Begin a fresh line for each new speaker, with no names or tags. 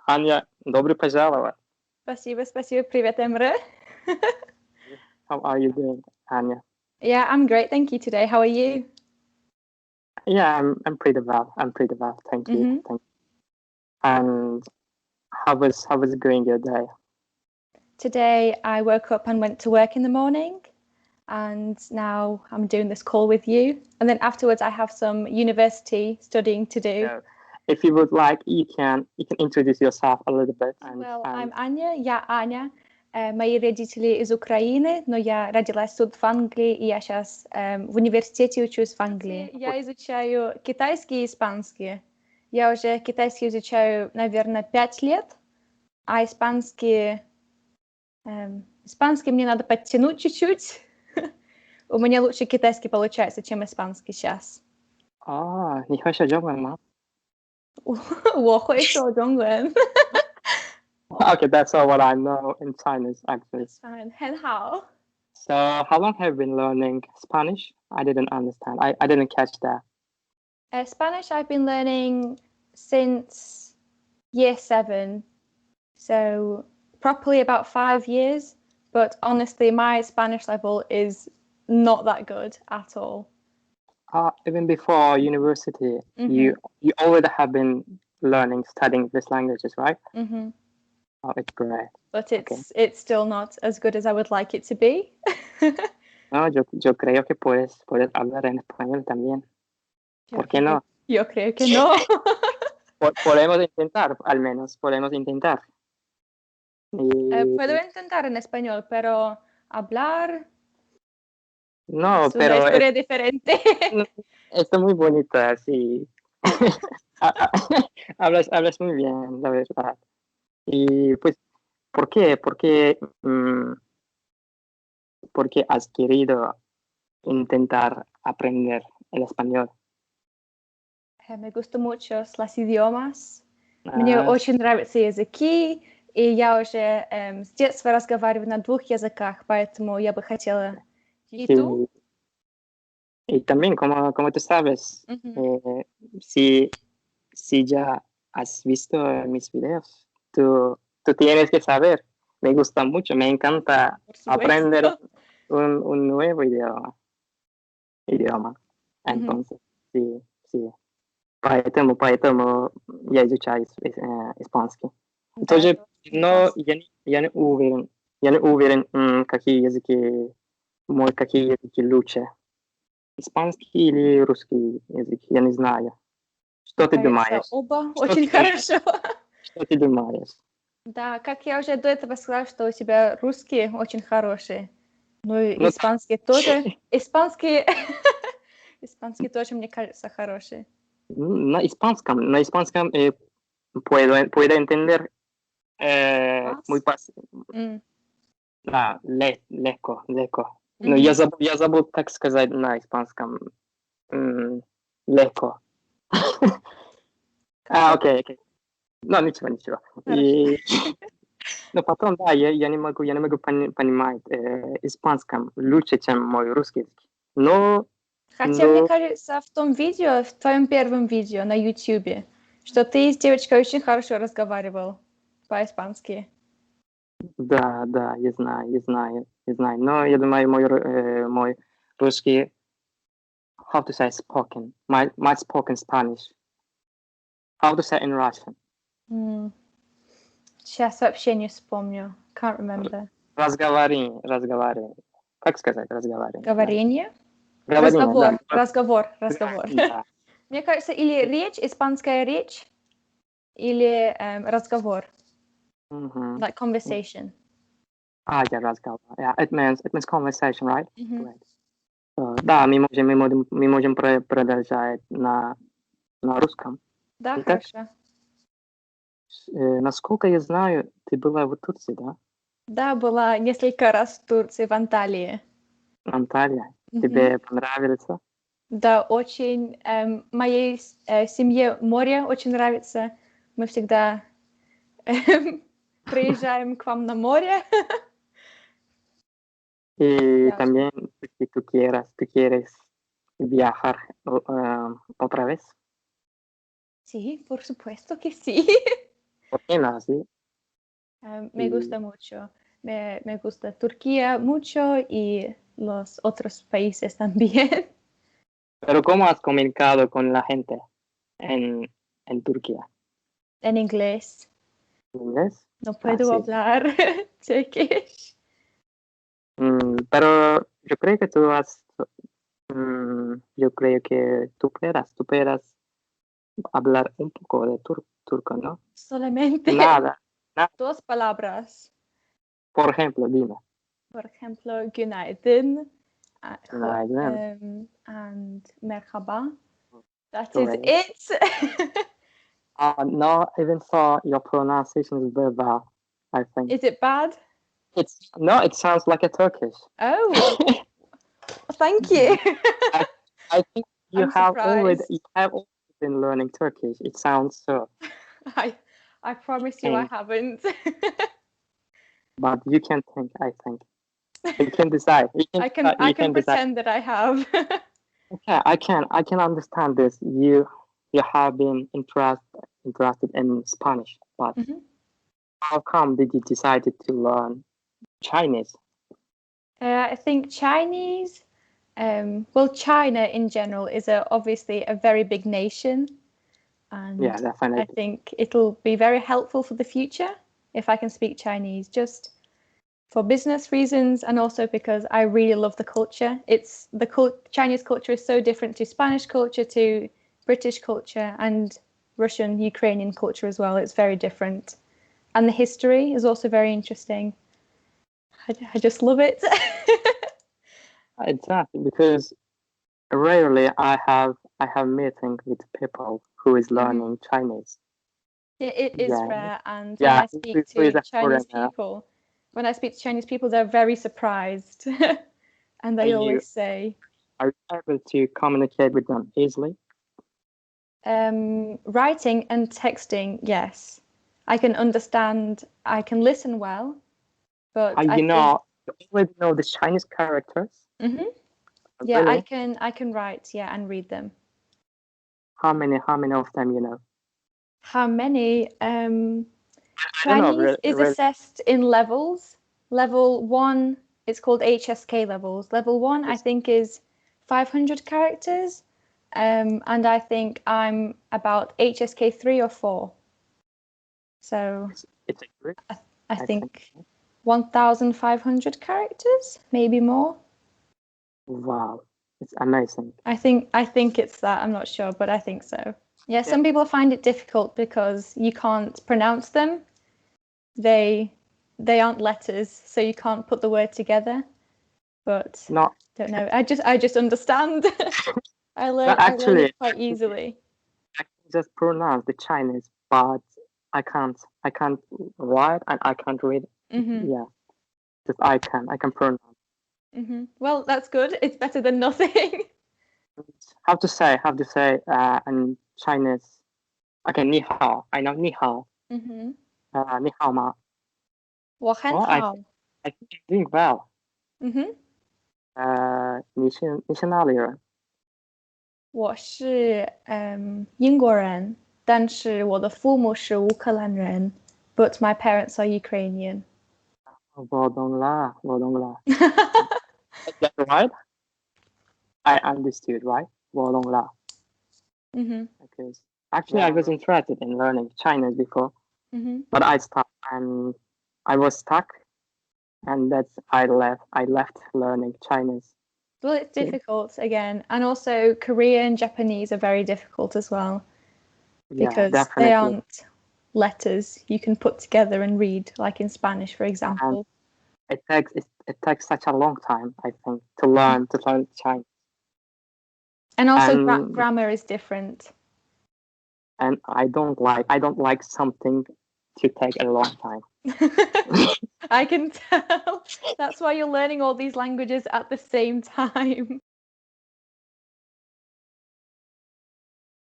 Аня, добро пожаловать.
Спасибо, спасибо. Привет, Emre.
How are you doing, Anya?
Yeah, I'm great. Thank you today. How are you?
Yeah, I'm pretty well. I'm pretty well. Thank you.
Mhm.
Thank you. And how was going your day?
Today I woke up and went to work in the morning, and now I'm doing this call with you. And then afterwards I have some university studying to do.
So, if you would like, you can introduce yourself a little bit.
Well, I'm Аня, я Аня. Мои родители из Украины, но я родилась тут в Англии, и я сейчас в университете учусь в Англии. Я изучаю китайский и испанский. Я уже китайский изучаю, наверное, 5 лет, а испанский мне надо подтянуть чуть-чуть. У меня лучше китайский получается, чем испанский сейчас.
你会说中文吗？
我会说中文。
Okay, that's all what I know in Chinese, actually.
That's fine. 很好。
So, how long have you been learning Spanish? I didn't understand. I didn't catch that.
Spanish I've been learning since year 7, so properly about 5 years, but honestly my Spanish level is not that good at all.
Even before university, you already have been studying these languages, right?
Mm-hmm.
Oh, it's great.
But it's still not as good as I would like it to be.
No, yo creo que puedes hablar en español también. ¿Por qué no?
Yo creo que no.
Podemos intentar, al menos, podemos intentar.
Puedo intentar en español, pero hablar
No,
es una
pero
historia diferente.
está muy bonita, sí. Hablas muy bien, la verdad. Y pues, ¿por qué? Porque has querido intentar aprender el español.
Me gustan mucho los idiomas. Мне очень нравятся языки, и я уже с детства разговариваю на 2 языках, поэтому я бы хотела... И tú?
Y también, como tú sabes, si ya has visto mis videos, tú tienes que saber. Me gusta mucho, me encanta aprender un nuevo idioma. Entonces, sí. Поэтому я изучаю испанский. Тоже, но я не уверен, какие языки лучше. Испанский или русский язык, я не знаю. Что ты думаешь?
Оба очень хорошо.
Что ты думаешь?
Да, как я уже до этого сказала, что у тебя русский очень хороший. Ну и испанский тоже. Испанский тоже, мне кажется, хороший.
На испанском puedo entender muy fácil. Да, легко. Но я забыл, как сказать на испанском. Легко. Окей. Ну, ничего. Но потом, да, я не могу понимать испанском лучше, чем мой русский язык.
Хотя, мне кажется, в твоем первом видео на YouTube, что ты с девочкой очень хорошо разговаривал по-испански.
Да, я знаю. Но я думаю, мой русский, how to say spoken, my spoken Spanish. How to say in Russian?
Сейчас вообще не вспомню. Can't remember.
Разговаривание. Как сказать разговаривание?
Говорение?
Говорение,
Разговор.
Да.
Мне кажется, или речь, испанская речь, или разговор. Like conversation.
Yeah, разговор. Yeah, it means conversation, right? Right. Да, мы можем продолжать на русском.
Да, хорошо.
Насколько я знаю, ты была в Турции, да?
Да, была несколько раз в Турции, в Анталии.
Анталия? Тебе понравится?
Да, очень. Моей семье море очень нравится. Мы всегда приезжаем к вам на море.
Y también, si tú quieres viajar otra vez.
Sí, por supuesto que sí.
¿Por qué no? ¿Sí?
Me gusta mucho. Me gusta Turquía mucho y los otros países también.
Pero ¿cómo has comunicado con la gente en Turquía?
En inglés.
¿En inglés?
No puedo hablar turkish.
Pero yo creo que yo creo que tú puedas hablar un poco de turco, ¿no?
Solamente
Nada.
2 palabras.
Por ejemplo, dime.
Por ejemplo, günaydın.
Günaydın.
And merhaba. That
Great.
is it.
No, even so, your pronunciation is very bad, I think.
Is it bad?
It sounds like a Turkish.
Oh, thank you.
I think you
I'm
have
surprised.
already been learning Turkish. It sounds so.
I promise you I haven't.
But you can think, I think. You can decide.
I can pretend that I have.
Okay, I can understand this. You have been interested in Spanish, but how come did you decide to learn Chinese?
I think Chinese, well, China in general is obviously a very big nation. And
yeah, definitely.
I think it'll be very helpful for the future if I can speak Chinese, just for business reasons and also because I really love the culture. Chinese culture is so different to Spanish culture, to British culture, and Russian, Ukrainian culture as well. It's very different. And the history is also very interesting. I just love it.
Exactly, because rarely I have meeting with people who is learning Chinese.
It is rare, and when I speak to Chinese people, they're very surprised, and they always say,
"Are you able to communicate with them easily?"
Writing and texting, yes. I can understand. I can listen well, but
you already know the Chinese characters.
Yeah, really? I can write, and read them.
How many of them you know?
How many? Chinese is assessed in levels. Level 1, it's called HSK levels. Level 1, I think, is 500 characters. And I think I'm about HSK 3 or 4. So
it's a group.
I think 1,500 characters, maybe more.
Wow, it's amazing.
I think it's that. I'm not sure, but I think so. Yeah, some people find it difficult because you can't pronounce them. They aren't letters, so you can't put the word together. But don't know. I just understand. I learn it quite easily.
I can just pronounce the Chinese, but I can't write and I can't read. Yeah, just I can pronounce.
Well, that's good. It's better than nothing.
How to say in Chinese? Okay, 你好. I know 你好. 你好吗?
我很好.
I think you're doing well. 你是哪里人？
我是英国人，但是我的父母是乌克兰人 ，but my parents are Ukrainian.
我懂了。Is that right? I understood, right? 我懂了。Because actually, I was interested in learning Chinese before, but I stopped and I was stuck, and I left learning Chinese.
Well, it's difficult again, and also Korean and Japanese are very difficult as well because they aren't letters you can put together and read, like in Spanish, for example.
And it takes such a long time, I think, to learn Chinese.
And also grammar is different.
And I don't like something to take a long time.
I can tell. That's why you're learning all these languages at the same time.